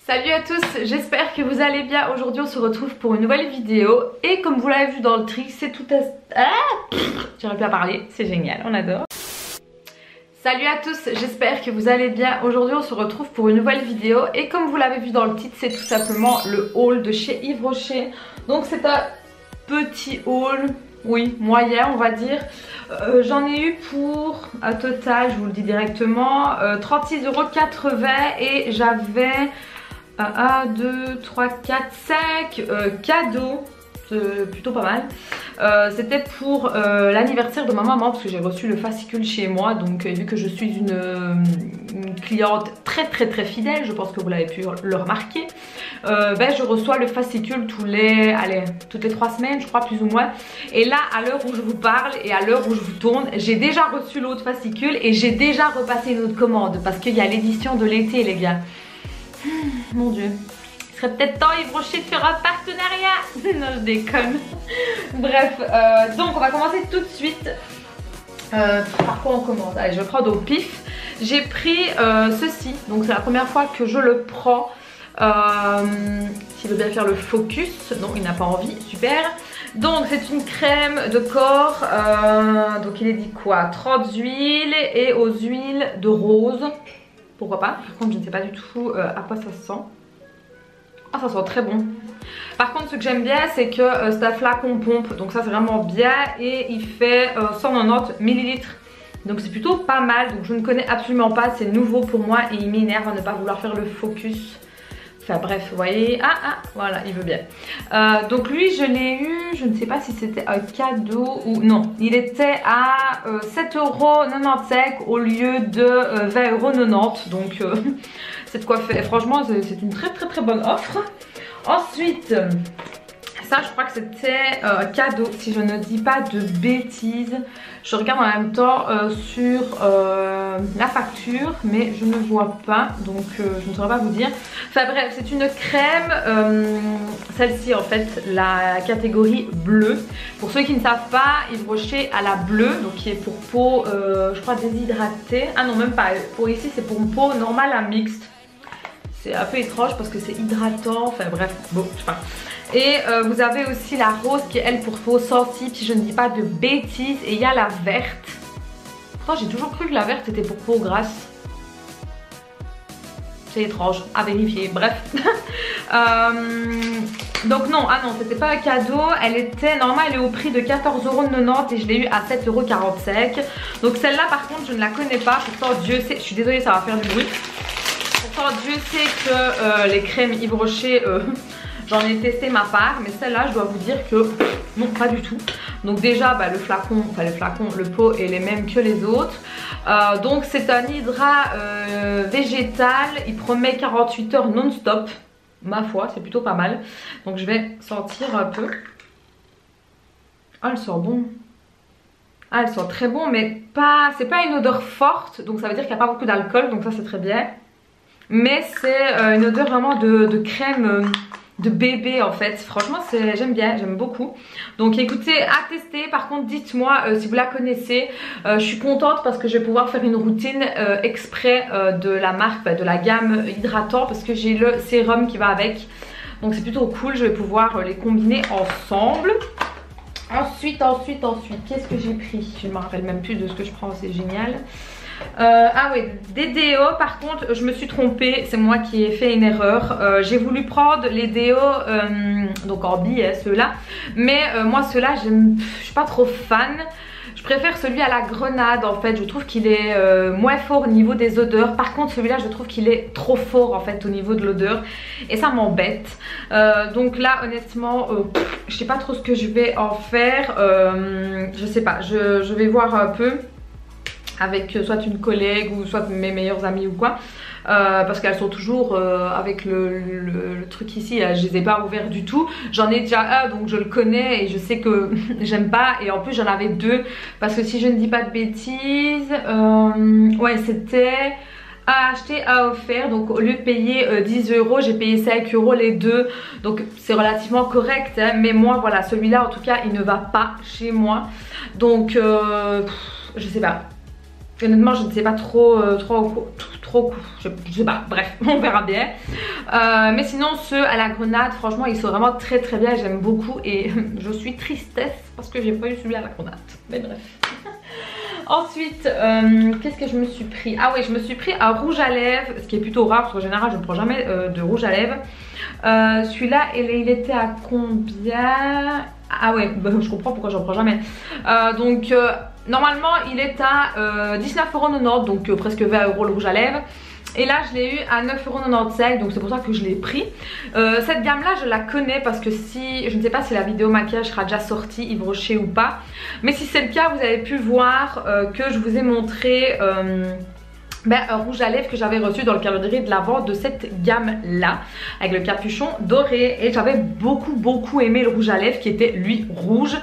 Salut à tous, j'espère que vous allez bien. Aujourd'hui on se retrouve pour une nouvelle vidéo. Et comme vous l'avez vu dans le trick, c'est tout à... J'aurais pu à parler, c'est génial, on adore. Salut à tous, j'espère que vous allez bien. Aujourd'hui on se retrouve pour une nouvelle vidéo. Et comme vous l'avez vu dans le titre, c'est tout simplement le haul de chez Yves Rocher. Donc c'est un petit haul, oui, moyen on va dire. J'en ai eu pour un total, je vous le dis directement, 36,80 € et j'avais 1, 2, 3, 4, 5 cadeaux. C'est plutôt pas mal. C'était pour l'anniversaire de ma maman parce que j'ai reçu le fascicule chez moi. Donc vu que je suis une cliente très fidèle, je pense que vous l'avez pu le remarquer, je reçois le fascicule toutes les 3 semaines je crois plus ou moins. Et là à l'heure où je vous parle et à l'heure où je vous tourne, j'ai déjà reçu l'autre fascicule et j'ai déjà repassé une autre commande parce qu'il y a l'édition de l'été les gars. Mon dieu, il serait peut-être temps Yves Rocher de faire un partenariat. Non je déconne. Bref, donc on va commencer tout de suite. Par quoi on commence? Allez, je vais prendre au pif. J'ai pris ceci, donc c'est la première fois que je le prends. S'il veut bien faire le focus, non il n'a pas envie, super. Donc c'est une crème de corps, donc il est dit quoi, 30 huiles et aux huiles de rose. Pourquoi pas, par contre je ne sais pas du tout à quoi ça sent. Ah ça sent très bon. Par contre ce que j'aime bien c'est que c'est un flacon pompe, donc ça c'est vraiment bien. Et il fait 190 ml. Donc c'est plutôt pas mal, donc je ne connais absolument pas, c'est nouveau pour moi et il m'énerve à ne pas vouloir faire le focus. Enfin bref, vous voyez, voilà, il veut bien. Donc lui, je l'ai eu, je ne sais pas si c'était un cadeau ou non. Il était à 7,95 € au lieu de 20,90 €. Donc c'est de quoi faire. Franchement, c'est une très bonne offre. Ensuite, ça je crois que c'était un cadeau, si je ne dis pas de bêtises. Je regarde en même temps sur la facture, mais je ne vois pas, donc je ne saurais pas vous dire. Enfin bref, c'est une crème, celle-ci en fait, la catégorie bleue. Pour ceux qui ne savent pas, Yves Rocher a la bleue, donc qui est pour peau, je crois déshydratée. Ah non, même pas, pour ici c'est pour une peau normale à mixte. C'est un peu étrange parce que c'est hydratant, enfin bref, bon, je sais pas. Et vous avez aussi la rose qui est elle pour peau sensible si je ne dis pas de bêtises. Et il y a la verte. Pourtant j'ai toujours cru que la verte était pour peau grasse. C'est étrange, à vérifier, bref. Donc non, ah non, c'était pas un cadeau. Elle était, normalement elle est au prix de 14,90 € et je l'ai eu à 7,45 €. Donc celle-là par contre je ne la connais pas. Pourtant Dieu sait, je suis désolée ça va faire du bruit. Pourtant Dieu sait que les crèmes Yves Rocher... J'en ai testé ma part, mais celle-là, je dois vous dire que non, pas du tout. Donc déjà, le pot est les mêmes que les autres. Donc c'est un hydrat végétal. Il promet 48 heures non-stop. Ma foi, c'est plutôt pas mal. Donc je vais sentir un peu. Ah, elle sent bon. Ah, elle sent très bon, mais c'est pas une odeur forte. Donc ça veut dire qu'il n'y a pas beaucoup d'alcool. Donc ça, c'est très bien. Mais c'est une odeur vraiment de crème... de bébé en fait. Franchement j'aime bien, j'aime beaucoup. Donc écoutez, à tester. Par contre dites-moi si vous la connaissez. Je suis contente parce que je vais pouvoir faire une routine exprès de la marque, de la gamme hydratant, parce que j'ai le sérum qui va avec. Donc c'est plutôt cool, je vais pouvoir les combiner ensemble. Ensuite, qu'est-ce que j'ai pris? Je ne me rappelle même plus de ce que je prends, c'est génial. Ah oui, des déos. Par contre je me suis trompée, c'est moi qui ai fait une erreur. J'ai voulu prendre les déos donc en billet ceux-là, mais moi ceux-là je suis pas trop fan. Je préfère celui à la grenade en fait. Je trouve qu'il est moins fort au niveau des odeurs. Par contre celui-là je trouve qu'il est trop fort en fait au niveau de l'odeur et ça m'embête. Donc là honnêtement je sais pas trop ce que je vais en faire. Je sais pas, je vais voir un peu avec soit une collègue ou soit mes meilleures amies ou quoi, parce qu'elles sont toujours avec le truc ici, je les ai pas ouverts du tout. J'en ai déjà un donc je le connais et je sais que j'aime pas, et en plus j'en avais deux parce que si je ne dis pas de bêtises, ouais c'était à acheter à offert. Donc au lieu de payer 10 €, j'ai payé 5 € les deux, donc c'est relativement correct hein, mais moi voilà, celui-là en tout cas il ne va pas chez moi. Donc je sais pas. Honnêtement, je ne sais pas trop trop cool. Je sais pas, bref, on verra bien. Mais sinon ceux à la grenade, franchement ils sont vraiment très très bien, j'aime beaucoup. Et je suis tristesse parce que j'ai pas eu celui à la grenade. Mais bref. Ensuite, qu'est-ce que je me suis pris? Ah oui, je me suis pris un rouge à lèvres, ce qui est plutôt rare parce qu'en général je ne prends jamais de rouge à lèvres. Celui-là, il était à combien? Ah ouais, bah, je comprends pourquoi j'en prends jamais. Normalement il est à 19,90 €, donc presque 20 € le rouge à lèvres. Et là je l'ai eu à 9,95 €, donc c'est pour ça que je l'ai pris. Cette gamme là je la connais parce que je ne sais pas si la vidéo maquillage sera déjà sortie Yves Rocher ou pas. Mais si c'est le cas, vous avez pu voir que je vous ai montré un rouge à lèvres que j'avais reçu dans le calendrier de l'Avent de cette gamme là, avec le capuchon doré. Et j'avais beaucoup aimé le rouge à lèvres qui était lui rouge.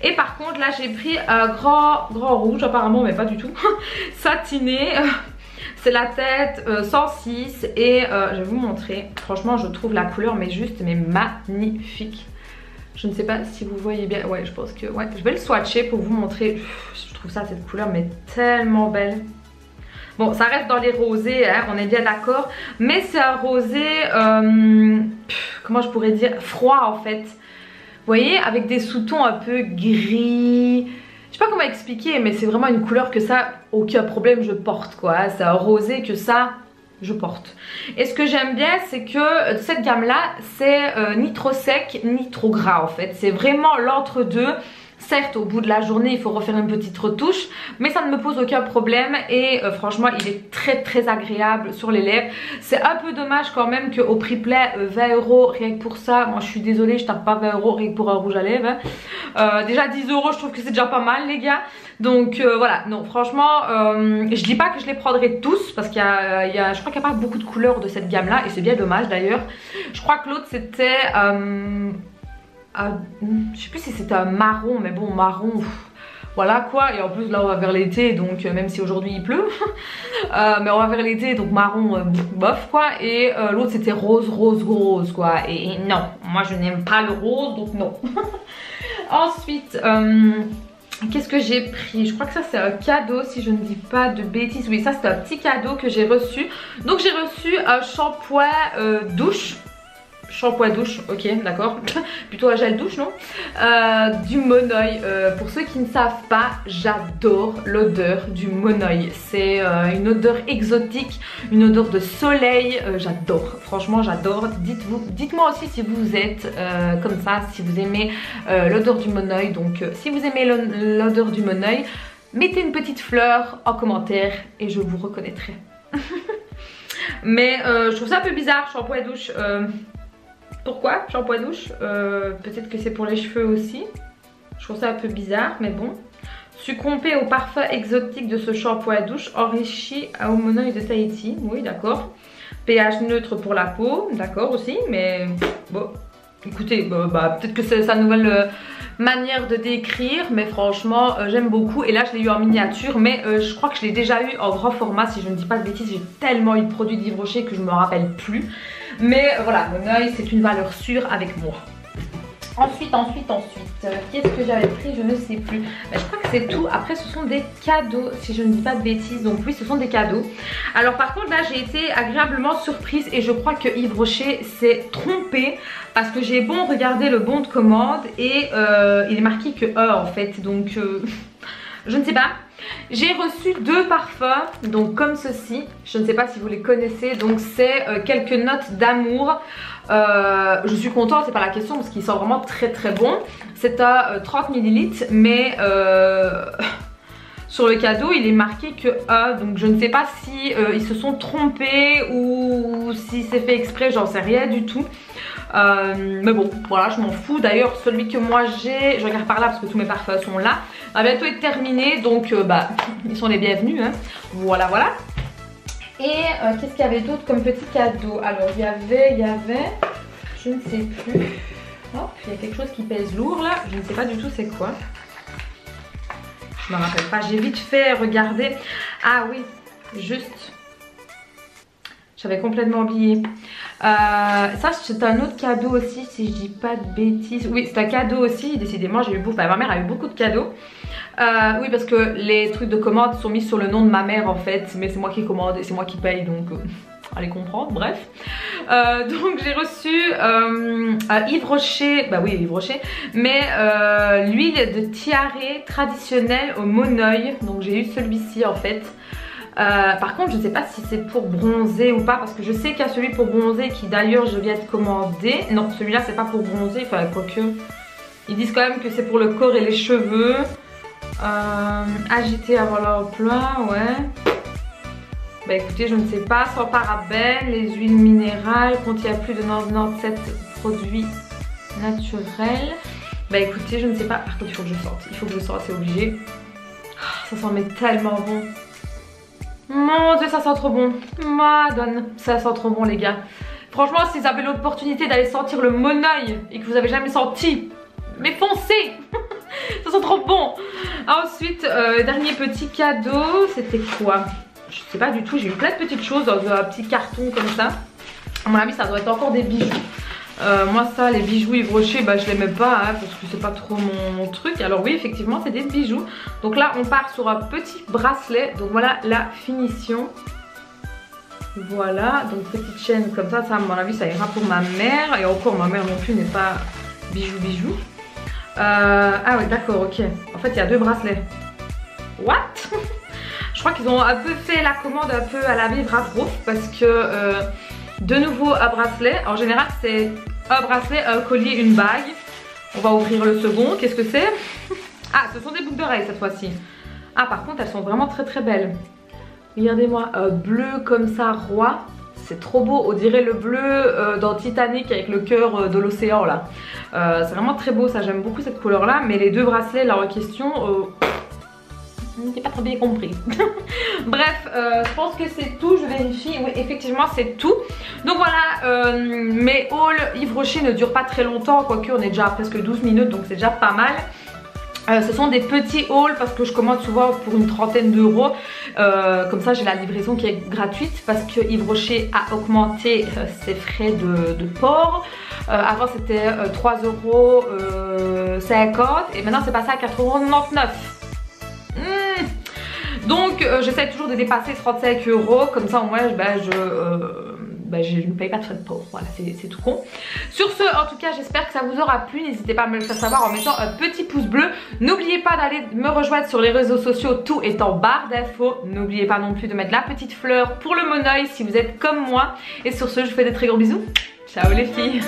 Et par contre là j'ai pris un grand rouge apparemment, mais pas du tout, satiné. C'est la tête 106 et je vais vous montrer. Franchement je trouve la couleur mais magnifique. Je ne sais pas si vous voyez bien. Ouais, je pense que ouais, je vais le swatcher pour vous montrer. Je trouve ça, cette couleur mais tellement belle. Bon, ça reste dans les rosés, hein, on est bien d'accord. Mais c'est un rosé, comment je pourrais dire, froid en fait. Vous voyez, avec des sous-tons un peu gris. Je sais pas comment expliquer, mais c'est vraiment une couleur que ça, aucun problème, je porte quoi. C'est un rosé que ça, je porte. Et ce que j'aime bien, c'est que cette gamme-là, c'est ni trop sec, ni trop gras en fait. C'est vraiment l'entre-deux. Certes, au bout de la journée, il faut refaire une petite retouche, mais ça ne me pose aucun problème. Et franchement, il est très agréable sur les lèvres. C'est un peu dommage quand même qu'au prix plein, 20 € rien que pour ça. Moi, je suis désolée, je tape pas 20 € rien que pour un rouge à lèvres. Déjà 10 €, je trouve que c'est déjà pas mal, les gars. Donc voilà, non, franchement, je dis pas que je les prendrai tous parce qu'il je crois qu'il n'y a pas beaucoup de couleurs de cette gamme-là et c'est bien dommage d'ailleurs. Je crois que l'autre c'était je sais plus si c'était un marron, mais bon, marron, voilà quoi. Et en plus là on va vers l'été, donc même si aujourd'hui il pleut, mais on va vers l'été, donc marron, bof quoi. Et l'autre c'était rose quoi. Et non, moi je n'aime pas le rose, donc non. Ensuite, qu'est-ce que j'ai pris? Je crois que ça c'est un cadeau si je ne dis pas de bêtises. Oui, ça c'est un petit cadeau que j'ai reçu. Donc j'ai reçu un shampoing douche. Shampoing douche, ok, d'accord. Plutôt un gel douche, non? Du Monoi. Pour ceux qui ne savent pas, j'adore l'odeur du Monoi. C'est une odeur exotique, une odeur de soleil. J'adore, franchement j'adore. Dites-moi aussi si vous êtes comme ça, si vous aimez l'odeur du Monoi. Donc si vous aimez l'odeur du Monoi, mettez une petite fleur en commentaire et je vous reconnaîtrai. Mais je trouve ça un peu bizarre, shampoing douche. Pourquoi shampoing douche? Peut-être que c'est pour les cheveux aussi. Je trouve ça un peu bizarre, mais bon. Succomber au parfum exotique de ce shampoing douche enrichi au Monoi de Tahiti. Oui, d'accord. pH neutre pour la peau, d'accord aussi, mais bon, écoutez, peut-être que c'est sa nouvelle manière de décrire, mais franchement j'aime beaucoup. Et là je l'ai eu en miniature, mais je crois que je l'ai déjà eu en grand format si je ne dis pas de bêtises. J'ai tellement eu de produits d'Yves Rocher que je me rappelle plus. Mais voilà, Monoi c'est une valeur sûre avec moi. Ensuite, qu'est-ce que j'avais pris? Je ne sais plus. Je crois que c'est tout. Après, ce sont des cadeaux, si je ne dis pas de bêtises. Donc oui, ce sont des cadeaux. Alors par contre, là, j'ai été agréablement surprise et je crois que Yves Rocher s'est trompé parce que j'ai bon regardé le bon de commande et il est marqué que E en fait. Donc je ne sais pas. J'ai reçu deux parfums, donc comme ceci. Je ne sais pas si vous les connaissez. Donc c'est quelques notes d'amour. Je suis contente, c'est pas la question parce qu'il sent vraiment très très bon. C'est à 30 ml, mais sur le cadeau il est marqué que A. Donc je ne sais pas si ils se sont trompés ou si c'est fait exprès, j'en sais rien du tout. Mais bon, voilà, je m'en fous. D'ailleurs, celui que moi j'ai, je regarde par là parce que tous mes parfums sont là, va bientôt être terminé. Donc ils sont les bienvenus, hein. Voilà, voilà. Et qu'est-ce qu'il y avait d'autre comme petit cadeau? Alors il y avait, je ne sais plus. Hop, il y a quelque chose qui pèse lourd là. Je ne sais pas du tout c'est quoi. Je me rappelle pas. J'ai vite fait regarder. Ah oui, juste. J'avais complètement oublié. Ça c'est un autre cadeau aussi si je dis pas de bêtises. Oui, c'est un cadeau aussi. Décidément j'ai eu beaucoup. Enfin, ma mère a eu beaucoup de cadeaux. Oui, parce que les trucs de commande sont mis sur le nom de ma mère en fait, mais c'est moi qui commande et c'est moi qui paye, donc allez comprendre, bref. Donc j'ai reçu Yves Rocher, bah oui Yves Rocher, mais l'huile de tiare traditionnelle au monoeil, donc j'ai eu celui-ci en fait. Par contre je ne sais pas si c'est pour bronzer ou pas, parce que je sais qu'il y a celui pour bronzer qui d'ailleurs je viens de commander. Non, celui-là c'est pas pour bronzer, enfin quoique ils disent quand même que c'est pour le corps et les cheveux. Agiter avant leur plein, ouais. Bah écoutez, je ne sais pas, sans parabènes, les huiles minérales, contient plus de 97 produits naturels. Bah écoutez, je ne sais pas, par contre il faut que je sorte, c'est obligé. Ça sent mais tellement bon. Mon dieu, ça sent trop bon. Madone, ça sent trop bon les gars. Franchement, si vous avez l'opportunité d'aller sentir le monoeil et que vous avez jamais senti, mais foncez. Ça sent trop bon. Ensuite, dernier petit cadeau, c'était quoi? Je sais pas du tout, j'ai eu plein de petites choses dans un petit carton comme ça. À mon avis ça doit être encore des bijoux. Moi ça, les bijoux Yves Rocher, bah je les mets pas hein, parce que c'est pas trop mon truc. Alors oui effectivement c'est des bijoux. Donc là on part sur un petit bracelet. Donc voilà la finition. Voilà, donc petite chaîne comme ça, à mon avis ça ira pour ma mère. Et encore ma mère non plus n'est pas bijou. Ah oui d'accord, ok. En fait il y a deux bracelets. What? Je crois qu'ils ont un peu fait la commande un peu à la vivre à Brouf, parce que de nouveau un bracelet. En général c'est un bracelet, un collier, une bague. On va ouvrir le second. Qu'est-ce que c'est? Ah, ce sont des boucles d'oreilles cette fois-ci. Ah par contre elles sont vraiment très très belles. Regardez-moi, bleu comme ça, roi. C'est trop beau, on dirait le bleu dans Titanic avec le cœur de l'océan là. C'est vraiment très beau, ça j'aime beaucoup cette couleur là. Mais les deux bracelets là en question, j'ai pas très bien compris. Bref, je pense que c'est tout, je vérifie. Oui effectivement c'est tout. Donc voilà, mes hauls Yves Rocher ne durent pas très longtemps, quoique on est déjà à presque 12 minutes donc c'est déjà pas mal. Ce sont des petits hauls parce que je commande souvent pour une trentaine d'euros. Comme ça j'ai la livraison qui est gratuite parce que Yves Rocher a augmenté ses frais de port. Avant c'était 3,50 € et maintenant c'est passé à 4,99 €. Donc j'essaie toujours de dépasser 35 €, comme ça au moins je ne paye pas de frais de port. Voilà, c'est tout con. Sur ce, en tout cas, j'espère que ça vous aura plu. N'hésitez pas à me le faire savoir en mettant un petit pouce bleu. N'oubliez pas d'aller me rejoindre sur les réseaux sociaux, tout est en barre d'infos. N'oubliez pas non plus de mettre la petite fleur pour le monoeil si vous êtes comme moi. Et sur ce, je vous fais des très gros bisous. Ciao les filles.